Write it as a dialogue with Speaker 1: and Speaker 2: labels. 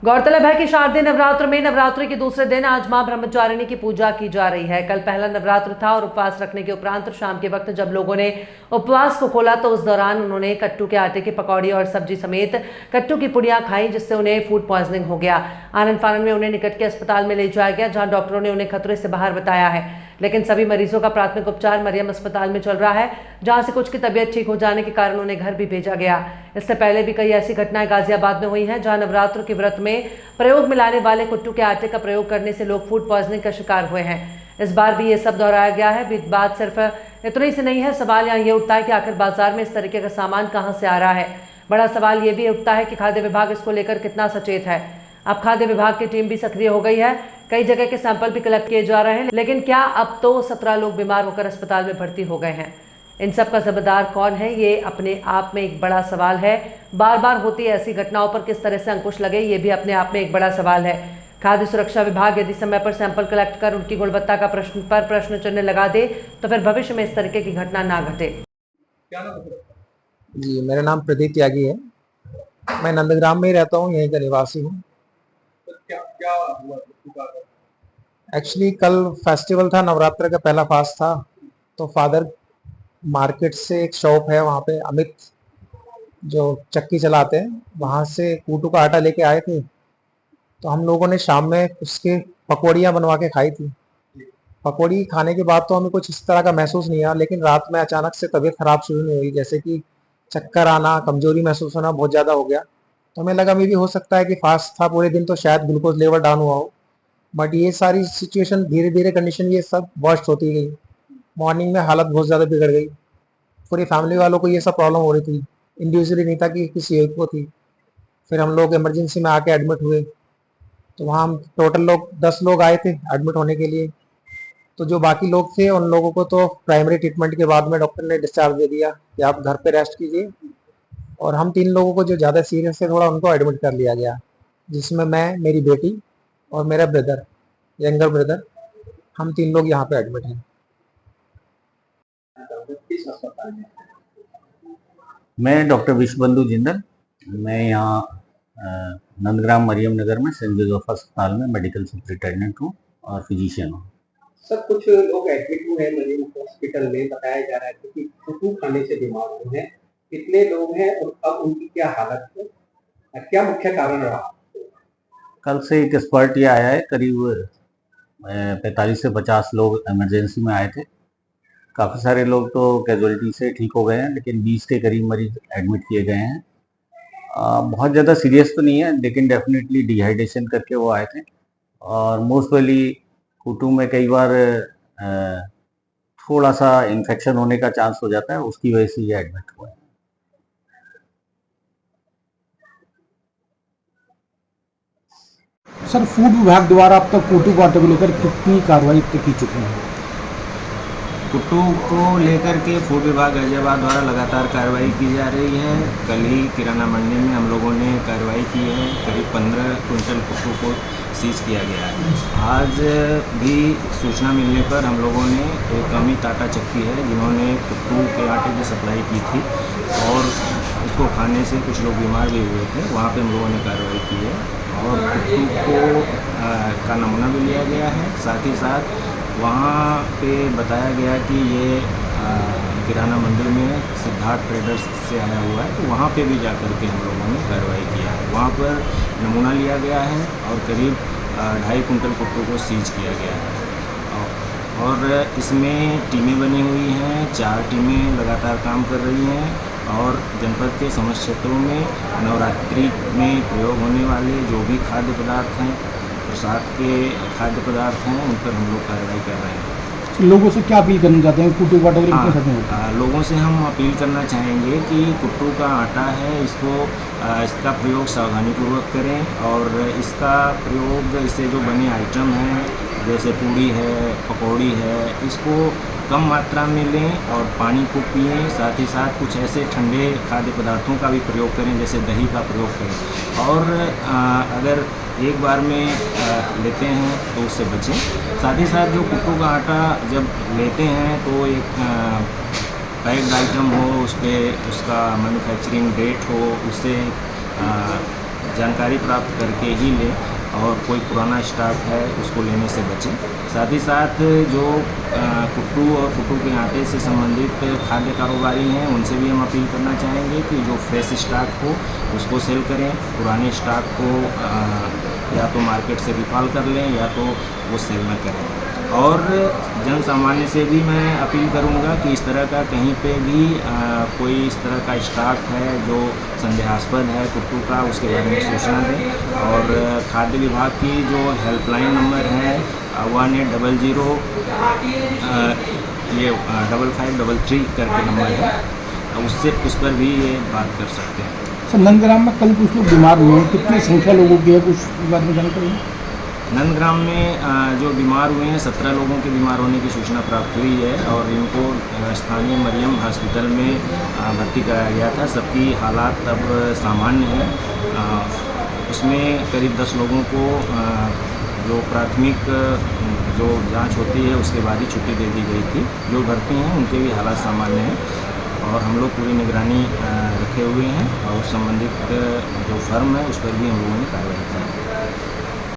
Speaker 1: गौरतलब है कि शारदीय नवरात्र में नवरात्रि के दूसरे दिन आज मां ब्रह्मचारिणी की पूजा की जा रही है। कल पहला नवरात्र था और उपवास रखने के उपरांत शाम के वक्त जब लोगों ने उपवास को खोला तो उस दौरान उन्होंने कट्टू के आटे की पकौड़ी और सब्जी समेत कट्टू की पुड़ियां खाई, जिससे उन्हें फूड पॉइजनिंग हो गया। आनंद फानन में उन्हें निकट के अस्पताल में ले जाया गया, जहां डॉक्टरों ने उन्हें खतरे से बाहर बताया है। लेकिन सभी मरीजों का प्राथमिक उपचार मरियम अस्पताल में चल रहा है, जहां से कुछ की तबीयत ठीक हो जाने के कारण उन्हें घर भी भेजा गया। इससे पहले भी कई ऐसी घटनाएं गाजियाबाद में हुई हैं, जहां नवरात्र के व्रत में प्रयोग में लाने वाले कुट्टू के आटे का प्रयोग करने से लोग फूड पॉइजनिंग का शिकार हुए हैं। इस बार भी ये सब दोहराया गया है। बात सिर्फ इतने से नहीं है, सवाल यहाँ ये उठता है कि आखिर बाजार में इस तरीके का सामान कहाँ से आ रहा है। बड़ा सवाल ये भी उठता है कि खाद्य विभाग इसको लेकर कितना सचेत है। अब खाद्य विभाग की टीम भी सक्रिय हो गई है, कई जगह के सैंपल भी कलेक्ट किए जा रहे हैं, लेकिन क्या अब तो 17 लोग बीमार होकर अस्पताल में भर्ती हो गए हैं। इन सब का जिम्मेदार कौन है, ये अपने आप में एक बड़ा सवाल है। बार बार होती ऐसी घटनाओं पर किस तरह से अंकुश लगे, ये भी अपने आप में एक बड़ा सवाल है। खाद्य सुरक्षा विभाग यदि समय पर सैंपल कलेक्ट कर उनकी गुणवत्ता का प्रश्न चिन्ह लगा दे तो फिर भविष्य में इस तरीके की घटना ना घटे।
Speaker 2: जी, मेरा नाम प्रदीप त्यागी है। मैं नंदग्राम में ही रहता हूँ, यहीं का निवासी हूँ।
Speaker 3: तो क्या हुआ?
Speaker 2: एक्चुअली कल फेस्टिवल था, नवरात्र का पहला फास्ट था, तो फादर मार्केट से एक शॉप है वहाँ पे, अमित जो चक्की चलाते हैं, वहाँ से कूटू का आटा लेके आए थे। तो हम लोगों ने शाम में उसके पकौड़ियाँ बनवा के खाई थी। पकौड़ी खाने के बाद तो हमें कुछ इस तरह का महसूस नहीं आया, लेकिन रात में अचानक से तबीयत खराब शुरू नहीं हुई, जैसे कि चक्कर आना, कमजोरी महसूस होना बहुत ज़्यादा हो गया। तो हमें लगा मे भी हो सकता है कि फास्ट था पूरे दिन तो शायद ग्लूकोज लेवल डाउन हुआ हो, बट ये सारी सिचुएशन धीरे धीरे कंडीशन ये सब वर्स्ट होती गई। मॉर्निंग में हालत बहुत ज़्यादा बिगड़ गई, पूरी फैमिली वालों को ये सब प्रॉब्लम हो रही थी, इंडिविजुअली नहीं था कि किसी एक को थी। फिर हम लोग इमरजेंसी में आके एडमिट हुए, तो वहाँ हम टोटल लोग 10 लोग आए थे एडमिट होने के लिए। तो जो बाकी लोग थे उन लोगों को तो प्राइमरी ट्रीटमेंट के बाद में डॉक्टर ने डिस्चार्ज दे दिया कि आप घर पे रेस्ट कीजिए, और हम 3 लोगों को जो ज़्यादा सीरियस है थोड़ा उनको एडमिट कर लिया गया, जिसमें मैं, मेरी बेटी और मेरा ब्रदर, यंगर ब्रदर, हम 3 लोग यहाँ पे एडमिट हैं।
Speaker 3: किस अस्पताल में?
Speaker 4: मैं डॉक्टर विश्वबंधु जिंदल, मैं यहाँ नंदग्राम मरियम नगर में सेंट जोसेफ अस्पताल में मेडिकल सुपरिटेंडेंट हूँ और फिजिशियन हूँ।
Speaker 3: सर, कुछ लोग एडमिट हुए हैं मरीज हॉस्पिटल में, बताया जा रहा है कि कुटू खाने से बीमार हुए हैं। कितने लोग हैं और अब उनकी क्या हालत है, क्या मुख्य कारण रहा?
Speaker 4: कल से एक एक्सपर्ट ये आया है, करीब 45 से 50 लोग इमरजेंसी में आए थे। काफ़ी सारे लोग तो कैजुअलिटी से ठीक हो गए हैं, लेकिन 20 के करीब मरीज एडमिट किए गए हैं। बहुत ज़्यादा सीरियस तो नहीं है, लेकिन डेफिनेटली डिहाइड्रेशन करके वो आए थे, और मोस्ट प्रोबेबली कुटू में कई बार थोड़ा सा इन्फेक्शन होने का चांस हो जाता है, उसकी वजह से ये एडमिट हुआ है।
Speaker 5: सर, फूड विभाग द्वारा अब तक कुट्टू को आटे को लेकर कितनी कार्रवाई की चुकी है?
Speaker 6: कुट्टू को लेकर के फूड विभाग गाजियाबाद द्वारा लगातार कार्रवाई की जा रही है। कल ही किराना मंडी में हम लोगों ने कार्रवाई की है, करीब 15 क्विंटल कुट्टू को सीज किया गया है। आज भी सूचना मिलने पर हम लोगों ने एक अमित आटा चक्की है जिन्होंने कुट्टू के आटे की सप्लाई की थी और उसको खाने से कुछ लोग बीमार भी हुए थे, वहाँ पे हम लोगों ने कार्रवाई की है और कुट्टू को का नमूना भी लिया गया है। साथ ही साथ वहाँ पे बताया गया कि ये किराना मंडी में सिद्धार्थ ट्रेडर्स से आया हुआ है, तो वहाँ पे भी जाकर के हम लोगों ने कार्रवाई किया है। वहाँ पर नमूना लिया गया है और करीब 2.5 कुंटल कुट्टू को सीज किया गया है और इसमें टीमें बनी हुई हैं, 4 टीमें लगातार काम कर रही हैं और जनपद के समस्त क्षेत्रों में नवरात्रि में प्रयोग होने वाले जो भी खाद्य पदार्थ हैं, प्रसाद के खाद्य पदार्थ हैं, उन पर हम लोग कार्रवाई कर रहे हैं।
Speaker 5: लोगों से क्या अपील करना चाहते हैं कुट्टू का आटा कितने खत्म होता है?
Speaker 6: लोगों से हम अपील करना चाहेंगे कि कुट्टू का आटा है, इसका प्रयोग सावधानीपूर्वक करें और इसका प्रयोग इससे जो बने आइटम हैं जैसे पूड़ी है, पकौड़ी है, इसको कम मात्रा में लें और पानी को पिएं। साथ ही साथ कुछ ऐसे ठंडे खाद्य पदार्थों का भी प्रयोग करें, जैसे दही का प्रयोग करें और अगर एक बार में लेते हैं तो उससे बचें। साथ ही साथ जो कुट्टू का आटा जब लेते हैं तो एक पैक्ड आइटम हो, उस पर उसका मैन्युफैक्चरिंग डेट हो, उससे जानकारी प्राप्त करके ही लें और कोई पुराना स्टॉक है उसको लेने से बचें। साथ ही साथ जो कुट्टू और कुट्टू के आटे से संबंधित खाद्य कारोबारी हैं उनसे भी हम अपील करना चाहेंगे कि जो फ्रेश स्टॉक हो उसको सेल करें, पुराने स्टॉक को या तो मार्केट से रिकॉल कर लें या तो वो सेल न करें। और जन सामान्य से भी मैं अपील करूंगा कि इस तरह का कहीं पे भी कोई इस तरह का स्टॉक है जो संदेहास्पद है कुट्टू का, उसके बारे में सूचना दें। और खाद्य विभाग की जो हेल्पलाइन नंबर है 1800 ये 5533 करके नंबर है, उस पर भी ये बात कर सकते हैं।
Speaker 5: सर नंदग्राम में कल कुछ लोग बीमार हुए हैं, कितनी संख्या लोगों की है, कुछ इस बारे में जानकारी है?
Speaker 6: नंदग्राम में जो बीमार हुए हैं 17 लोगों के बीमार होने की सूचना प्राप्त हुई है और इनको स्थानीय मरियम हॉस्पिटल में भर्ती कराया गया था। सबकी हालात अब सामान्य है। उसमें करीब 10 लोगों को जो प्राथमिक जो जांच होती है उसके बाद ही छुट्टी दे दी गई थी। जो भर्ती हैं उनके भी हालात सामान्य हैं और हम लोग पूरी निगरानी रखे हुए हैं और संबंधित जो फर्म है उस पर भी हम लोगों ने कार्रवाई की है।